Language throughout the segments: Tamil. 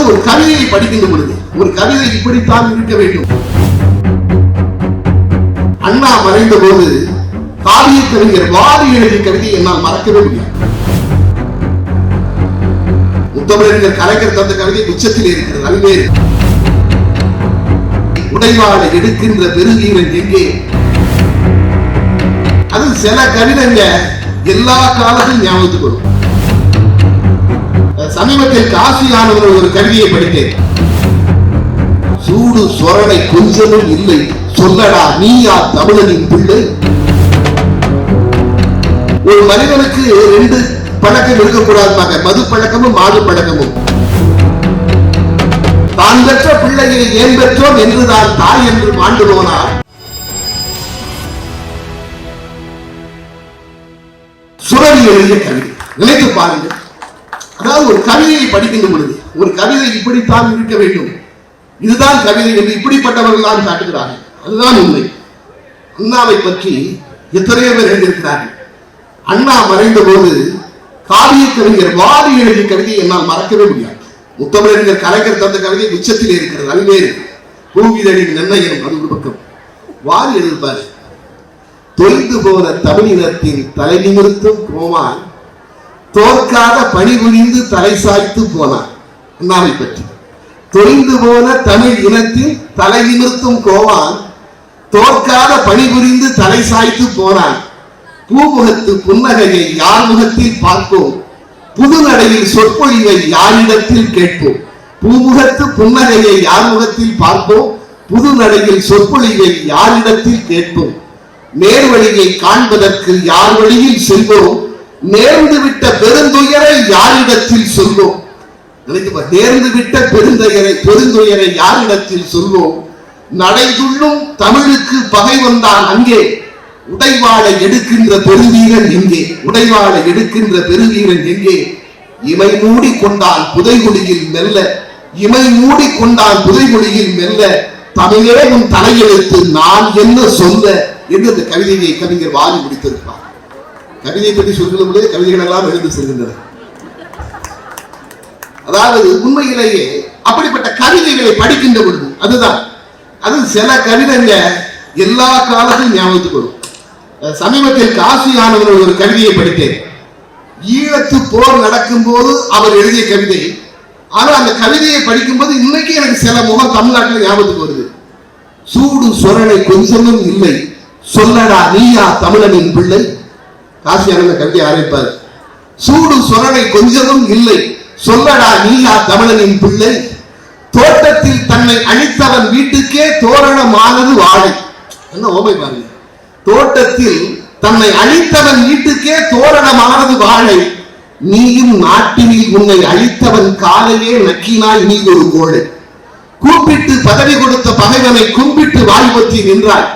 ஒரு கவிதையை படிக்கின்ற பொழுது ஒரு கவிதை இப்படித்தான் இருக்க வேண்டும். அண்ணா மறைந்த போது காவிய கவிஞர் வாரி எழுதிய கவிதை என்னால் மறக்கவே முடியாது. முத்தமிழறிஞர் கலைஞர் தந்த கவிதை உச்சத்தில் இருக்கிறது. அதுவே உடைவாளை எடுக்கின்ற பெருவீரன் எங்கே. அது சில கவிதைங்க எல்லா காலத்திலும் ஞாபகத்துக்கு வரும். சமீபத்தில் காசியானவர் ஒரு கவிதையை படித்தேன். சூடு சொரணை கொஞ்சமும் இல்லை, சொல்லடா நீயா தமிழனின் பிள்ளை. ஒரு மனிதனுக்கு ரெண்டு பழக்கம் இருக்கக்கூடாது, மது பழக்கமும் மாது பழக்கமும். தான் பெற்ற பிள்ளையை ஏன் பெற்றோம் என்றுதான் தாய் என்று மாண்டு போனார். சுரவி எழுதிய கவிதை நினைத்து பாருங்கள். அதாவது ஒரு கவிதையை படிக்கின்ற பொழுது ஒரு கவிதை இப்படித்தான் இருக்க வேண்டும், இதுதான் கவிதை என்று இப்படிப்பட்டவர்கள் தான் காட்டுகிறார்கள். அதுதான் உண்மை. அண்ணாவை பற்றி எத்தனையோ பேர் எழுதியிருக்கிறார்கள். அண்ணா மறைந்த போது காவிய கவிஞர் வாரி எழுதிய கவிதை என்னால் மறக்கவே முடியாது. முத்தமிழறிஞர் கலைஞர் தந்த கவிதை உச்சத்தில் இருக்கிறது. அதுவே பூவிதழின் நிர்ணயம். அது ஒரு பக்கம். வாரி எழுதிப்பாரு. தொய்ந்து போன தமிழினத்தின் தலை நிமிர்த்தும் கோமான் தோற்காத பணி புரிந்து தலை சாய்த்து போனார். அண்ணாவை பற்றி தொய்ந்து போன தமிழ் இனத்தின் தலை நிமிர்த்தும் கோவான் தோற்காத பணி புரிந்து தலை சாய்த்து போனான். பூமுகத்து புன்னகையை யார் முகத்தில் பார்ப்போம், புது நடையில் சொற்பொழிவை யாரிடத்தில் கேட்போம். பூமுகத்து புன்னகையை யார் முகத்தில் பார்ப்போம், புது நடையில் சொற்பொழிவை யாரிடத்தில் கேட்போம். நேர்வழியை காண்பதற்கு யார் வழியில் செல்வோம், நேர்ந்து விட்ட பெருந்துயரை யாரிடத்தில் சொல்வோம். நேர்ந்து விட்ட பெருந்துயரை யாரிடத்தில் சொல்வோம். நடைதுள்ளும் தமிழுக்கு பகை வந்தான் அங்கே, உடைவாளை எடுக்கின்ற பெருவீரன் எங்கே. உடைவாளை எடுக்கின்ற பெருவீரன் எங்கே. இமை மூடி கொண்டான் புதைகுழியில் மெல்ல, இமை மூடி கொண்டான் புதைகுழியில் மெல்ல, தமிழே உன் தலையெழுத்து நான் என்ன சொல்ல என்று இந்த கவிதையை கவிஞர் வாரி முடித்திருப்பார். கவிதை பற்றி சொல்கிற பொழுது கவிதைகள் எல்லாம் எழுந்து செல்கின்றன. அதாவது உண்மையிலேயே அப்படிப்பட்ட கவிதைகளை படிக்கின்ற பொழுது அதுதான் அது சில கவிதைங்க எல்லா காலத்திலும் ஞாபகத்துக்கு வரும். சமீபத்தில் காசியானவர் ஒரு கவிதையை படித்தேன். ஈழத்து போர் நடக்கும் போது அவர் எழுதிய கவிதை. ஆனால் அந்த கவிதையை படிக்கும்போது இன்னைக்கு எனக்கு சில முகம் தமிழ்நாட்டில் ஞாபகத்துக்கு வருது. சூடு சொரணை கொஞ்சமும் இல்லை, சொல்லடா நீயா தமிழனின் பிள்ளை. காசியானவர் கவிதை ஆரம்பிப்பார். சூடு சொரணை கொஞ்சமும் இல்லை, சொல்லடா நீயா தமிழனின் பிள்ளை. தோட்டத்தில் தன்னை அழித்தவன் வீட்டுக்கே தோரணமானது வாழை. என்ன ஓமை பாருங்க. தோட்டத்தில் தன்னை அழித்தவன் வீட்டுக்கே தோரணமானது வாழை. நீயும் நாட்டினில் உன்னை அழித்தவன் காலையே நக்கினாய் நீ ஒரு கோழை. கூப்பிட்டு பதவி கொடுத்த பகைவனை கும்பிட்டு வாய் பொத்தி நின்றாய்.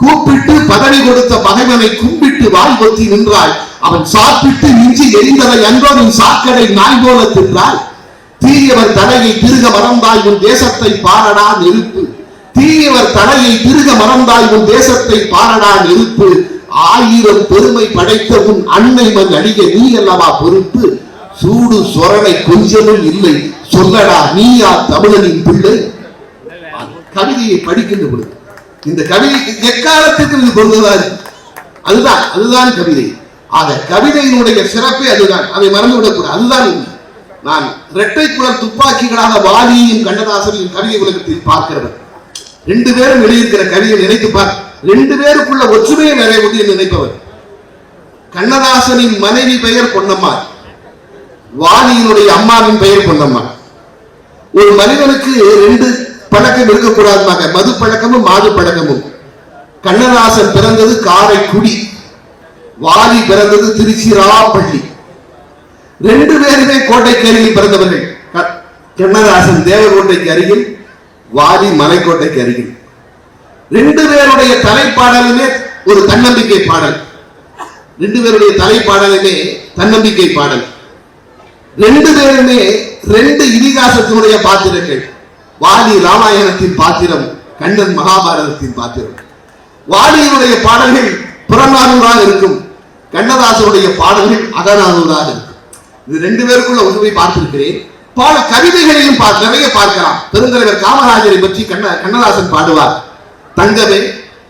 கூப்பிட்டு பதவி கொடுத்த பகைவனை கும்பிட்டு வாய் பொத்தி நின்றாய். அவன் சாப்பிட்டு மிஞ்சி எரிந்ததை அன்றோரின் சாக்கடை நாய் போல தின்றாய். தீயவர் தலையை திருக மறந்தாய் உன் தேசத்தை பாரடா நெருப்பு. தீயவர் தலையை திருக மறந்தாய் உன் தேசத்தை பாரடா நெருப்பு. ஆயிரம் பெருமை படைத்த உன் அன்னை மண் அடிய நீ அல்லவா பொறுப்பு. சூடு சொரணை கொஞ்சமும் இல்லை, சொல்லடா நீயா தமிழனின் பிள்ளை. கவிதையை படிக்கின்ற பொழுது இந்த கவிதை எக்காலத்துக்கு இது பொருந்ததாது. அதுதான் கவிதை. ஆக கவிதையினுடைய சிறப்பே அதுதான். அதை மறந்துவிடக்கூடாது. அதுதான் நான் இரட்டை குழல் துப்பாக்கிகளாக வாலியையும் கண்ணதாசனையும் கவிதை உலகத்தில் பார்க்கிறவர். ரெண்டு பேரும் எழுதியிருக்கிற கவிதை நினைத்து பார்க்க, ரெண்டு பேருக்குள்ள ஒற்றுமையை நிறைய முடியும் நினைப்பவர். கண்ணதாசனின் மனைவி பெயர் பொன்னம்மா, வாலியினுடைய அம்மாவின் பெயர் பொன்னம்மா. ஒரு மனிதனுக்கு ரெண்டு பழக்கம் இருக்கக்கூடாது, மது பழக்கமும் மாது பழக்கமும். கண்ணதாசன் பிறந்தது காரைக்குடி, வாலி பிறந்தது திருச்சிராப்பள்ளி. ரெண்டு பேருமே கோட்டைக்கு அருகில் பிறந்தவர்கள். கண்ணதாசன் தேவகோட்டைக்கு அருகில், வாலி மலைக்கோட்டைக்கு அருகில். ரெண்டு பேருடைய தலைப்பாடலுமே ஒரு தன்னம்பிக்கை பாடல். ரெண்டு பேருடைய தலைப்பாடலுமே தன்னம்பிக்கை பாடல். ரெண்டு பேருமே ரெண்டு இதிகாசத்தினுடைய பாத்திரங்கள். வாலி ராமாயணத்தின் பாத்திரம், கண்ணன் மகாபாரதத்தின் பாத்திரம். வாலியினுடைய பாடல்கள் புறநானூறாக இருக்கும், கண்ணதாசனுடைய பாடல்கள் அகநானூறாக இருக்கும். இது ரெண்டு பேருக்குள்ள ஒன்றுமை பார்த்திருக்கிறேன். பல கவிதைகளையும் நிறைய பார்க்கலாம். பெருந்தலைவர் காமராஜரை பற்றி கண்ணதாசன் பாடுவார். தங்கமே,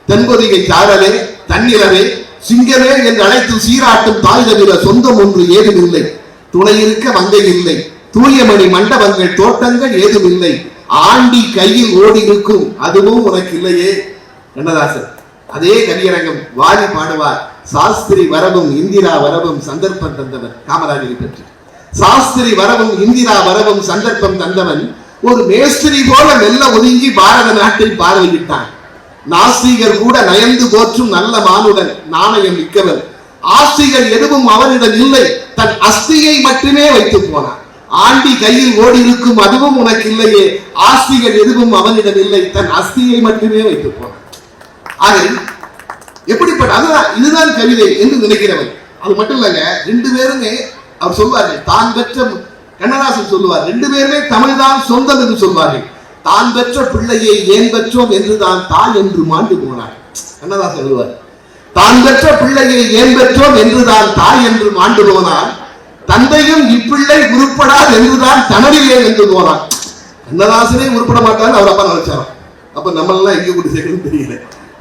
தென்பொதிகை சாரலே, தன்னிலவே, சிங்கமே என்று அழைத்து சீராட்டும் தாய் தவிர சொந்தம் ஒன்று ஏதும் இல்லை. துணை இருக்க மங்கை இல்லை, தூயமணி மண்டபங்கள் தோட்டங்கள் ஏதும் இல்லை. ஆண்டி கையில் ஓடி இருக்கும் அதுவும் உனக்கு இல்லையே. கண்ணதாசன். அதே கவியரங்கம் வாரி பாடுவார். சாஸ்திரி வரவும் இந்திரா வரவும் சந்தர்ப்பம் தந்தவன். காமராஜரை பற்றி சாஸ்திரி வரவும் இந்திரா வரவும் சந்தர்ப்பம் தந்தவன் ஒரு மேஸ்திரி போல மெல்ல ஒதுங்கி பாரத நாட்டை பார்வையிட்டான். நாஸ்திகர் கூட நயந்து போற்றும் நல்ல மானுடன், நாணயம் மிக்கவன். ஆஸ்திகள் எதுவும் அவனிடம் இல்லை, தன் அஸ்தியை மட்டுமே வைத்து போனான். ஆண்டி கையில் ஓடி இருக்கும் அதுவும் உனக்கு இல்லையே. ஆஸ்திகள் எதுவும் அவனிடம் இல்லை, தன் அஸ்தியை மட்டுமே வைத்து போனான். ஆக எப்படிப்பட்ட அதுதான் இதுதான் கவிதை என்று நினைக்கிறவன். அது மட்டும் இல்லங்க, ரெண்டு பேருமே அவர் சொல்வார்கள் தான் பெற்ற, கண்ணதாசன் சொல்லுவார், ரெண்டு பேருமே தமிழ் தான் சொந்தம் என்று சொல்வார்கள். தான் பெற்ற பிள்ளையை ஏன் பெற்றோம் என்றுதான் தாய் என்று மாண்டு போனார். கண்ணதாசன் சொல்லுவார், தான் பெற்ற பிள்ளையை ஏன் பெற்றோம் என்றுதான் தாய் என்று மாண்டு போனார். தந்தையும் இப்பிள்ளை உருப்படாது என்றுதான் தனவிலே என்று போனார். கண்ணதாசனே உருப்பட மாட்டார் அவர் அப்பா நினைச்சாராம். அப்ப நம்மளெல்லாம் எங்க கூட்டி சேர்க்கணும் தெரியல.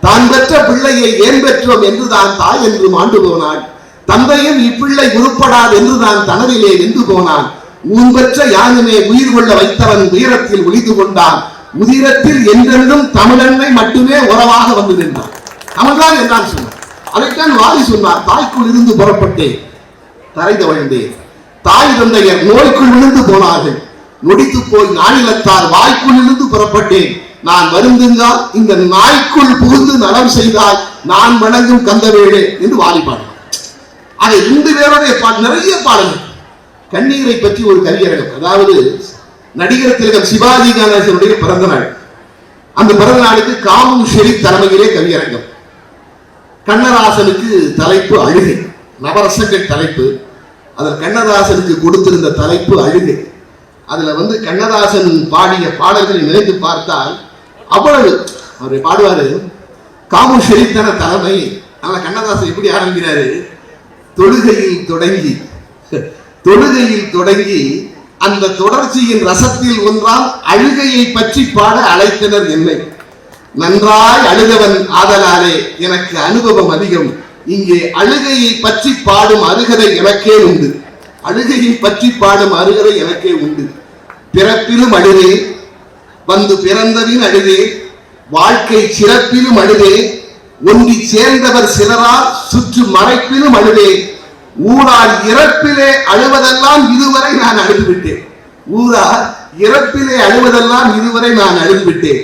தான் பெற்ற பிள்ளையை ஏன் பெற்றோம் என்றுதான் தாய் என்று மாண்டு போனாள். தந்தையும் இப்பிள்ளை உருப்படாது என்றுதான் தனவிலே வென்று போனான். ஊன் பெற்ற யானுமே உயிர் கொள்ள வைத்தவன் உயரத்தில் ஒளிந்து கொண்டான். உதிரத்தில் என்றென்றும் தமிழன்னை மட்டுமே உறவாக வந்து நின்றான். தமிழ்தான் என்றான் சொன்னார். அதைத்தான் வாரி சொன்னார். தாய்க்குள் இருந்து புறப்பட்டேன், தரை தவழ்ந்தேன். தாய் தந்தையர் நோய்க்குள் விழுந்து போனார்கள். நொடித்து போய் நானிலத்தார் வாய்க்குள் இருந்து புறப்பட்டேன். நான் வருந்துங்கால் இந்த நாய்க்குள் புகுந்து நலம் செய்தால் நான் வணங்கும் கந்தவேளே என்று வாரி பாடுவார். அதை ரெண்டு பேருடைய நிறைய பாடல்கள். கண்ணீரை பற்றி ஒரு கவியரங்கம், அதாவது நடிகர் திலகம் சிவாஜி கணேசனுடைய பிறந்த நாள். அந்த பிறந்த நாளுக்கு காமு ஷெரீப் தலைமையிலே கவியரங்கம். கண்ணதாசனுக்கு தலைப்பு அழுகை, நவரசங்கள் தலைப்பு. அதில் கண்ணதாசனுக்கு கொடுத்திருந்த தலைப்பு அழுகை. அதுல கண்ணதாசன் பாடிய பாடல்களை நினைத்து பார்த்தால் அவ்வளவு அவரை பாடுவாரு. காமு ஷெரீப் தான தலைமை. ஆனால் கண்ணதாசன் எப்படி ஆரம்பிக்கிறாரு? தொழுகையில் தொடங்கி அந்த தொடர்ச்சியின் ரசத்தில் ஒன்றால் அழுகையை பற்றி பாட அழைத்தனர் என்னை. நன்றாய் அழுதவன் ஆதலாலே எனக்கு அனுபவம் அதிகம். இங்கே அழுகையை பற்றி பாடும் அருகதை எனக்கே உண்டு. அழுகையை பற்றி பாடும் அருகதை எனக்கே உண்டு. பிறப்பிலும் அழுதே, வந்து பிறந்தவின் அழுதே, வாழ்க்கை சிறப்பிலும் அழுதே, ஒன்றி சேர்ந்தவர் சிலரால் சுற்று மறைப்பிலும் அழுதே, ஊரார் இறப்பிலே அழுவதெல்லாம் இதுவரை நான் அழுதுவிட்டேன். ஊரார் இறப்பிலே அழுவதெல்லாம் இதுவரை நான் அழுதுவிட்டேன்.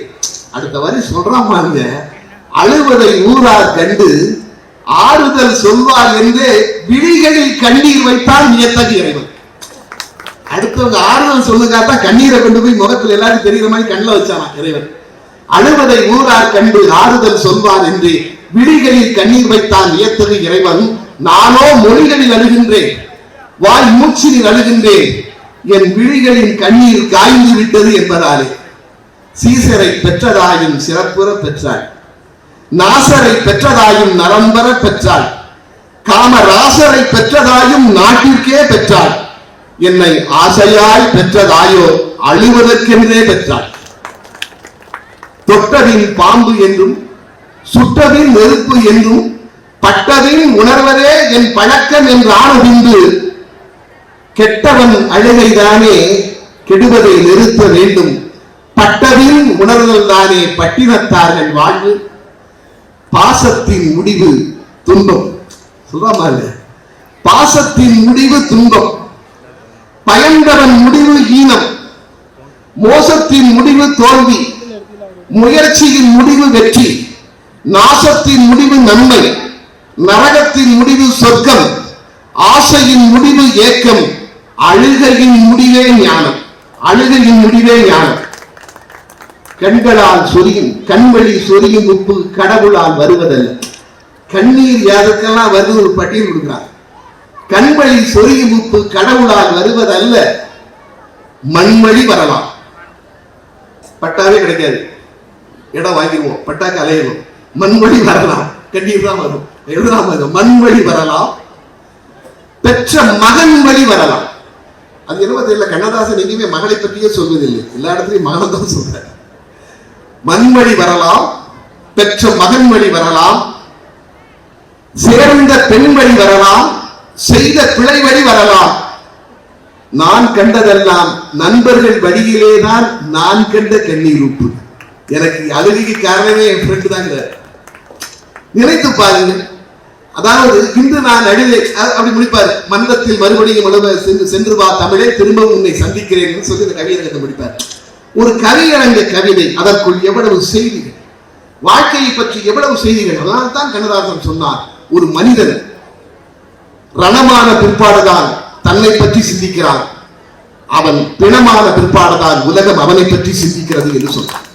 அடுத்த வரி சொல்றான் பாருங்க, அழுவதை ஊரார் கண்டு ஆறுதல் சொல்வார் என்று விழிகளில் கண்ணீர் வைத்தால் வியத்தகு இறைவன். அடுத்தவங்க ஆறுதல் சொல்லுக்காதான் கண்ணீரை கொண்டு போய் முகத்தில் எல்லாரும் தெரிகிற மாதிரி கண்ணில் வச்சானா இறைவன். அழுவதை ஊரார் கண்டு ஆறுதல் சொல்வார் என்று விழிகளில் கண்ணீர் வைத்தான் வியத்தகு இறைவன். நானோ மொழிகளில் அழுகின்றேன், வாய் மூச்சில் அழுகின்றேன், என் விழிகளின் கண்ணீர் காய்ந்து விட்டது என்பதாலே. சீசரை பெற்றதாயும் சிறப்புற பெற்றாள், நாசரை பெற்றதாயும் நரம்பர பெற்றாள், காமராசரை பெற்றதாயும் நாட்டிற்கே பெற்றாள், என்னை ஆசையாய் பெற்றதாயோ அழுவதற்கென்றே பெற்றாள். தொட்டதின் பாம்பு என்றும் சுட்டதின் நெருப்பு என்றும் பட்டதின் உணர்வதே என் பழக்கம் என்றான பின்பு கெட்டவன் அழுகைதானே கெடுவதை நிறுத்த வேண்டும். பட்டதின் உணர்தல் தானே பட்டினத்தார்கள் வாழ்வு. பாசத்தின் முடிவு துன்பம். சொல்றாம பாசத்தின் முடிவு துன்பம், பயந்தவன் முடிவு ஈனம், மோசத்தின் முடிவு தோல்வி, முயற்சியின் முடிவு வெற்றி, நாசத்தின் முடிவு நன்மை, நரகத்தின் முடிவு சொர்க்கம், ஆசையின் முடிவு ஏக்கம், அழுகையின் முடிவே ஞானம். அழுகையின் முடிவே ஞானம். கண்களால் சொரியும் கண்வழி சொரியும் உப்பு கடவுளால் வருவதல்ல. கண்ணீர் யாருக்கெல்லாம் வருது ஒரு பட்டியல் கொடுக்கிறார். கண்வழி சொரியும் உப்பு கடவுளால் வருவதல்ல, மண்வழி வரலாம். பட்டாவே கிடைக்காது, இடம் வாங்கிடுவோம், பட்டாக்கு அலையணும். மண்வழி வரலாம், கண்ணீர் தான் வரும். எழுதாம மண்வழி வரலாம், பெற்ற மகன் வழி வரலாம். அது என்னவோ தெரியல, கண்ணதாசன் எங்கேயுமே மகளை பற்றியே சொல்வதில்லை, எல்லா இடத்துலையும் மகனை தான் சொல்றார். மண்வழி வரலாம், பெற்ற மகன் வழி வரலாம், சேர்ந்த பெண் வழி வரலாம், செய்த பிழை வழி வரலாம். நான் கண்டதெல்லாம் நண்பர்கள் வழியிலேதான் நான் கண்ட கண்ணீர் உப்பு. எனக்கு அழுகைக்கு காரணமே என் ஃப்ரெண்டு தாங்க. நினைத்து பாருங்க. அதாவது இன்று நான் அழுதை அப்படி முடிப்பார். மன்றத்தில் மறுபடியும் சென்று வா தமிழே, திரும்பவும் உன்னை சந்திக்கிறேன் சொல்லி இந்த கவிதை முடிப்பார். ஒரு கவியரங்க கவிதை, அதற்குள் எவ்வளவு செய்திகள், வாழ்க்கையை பற்றி எவ்வளவு செய்திகள். அதனால் தான் கண்ணதாசன் சொன்னார், ஒரு மனிதன் ரணமான பிற்பாடுதான் தன்னை பற்றி சிந்திக்கிறான், அவன் பிணமான பிற்பாடுதான் உலகம் அவனை பற்றி சிந்திக்கிறது என்று சொன்னார்.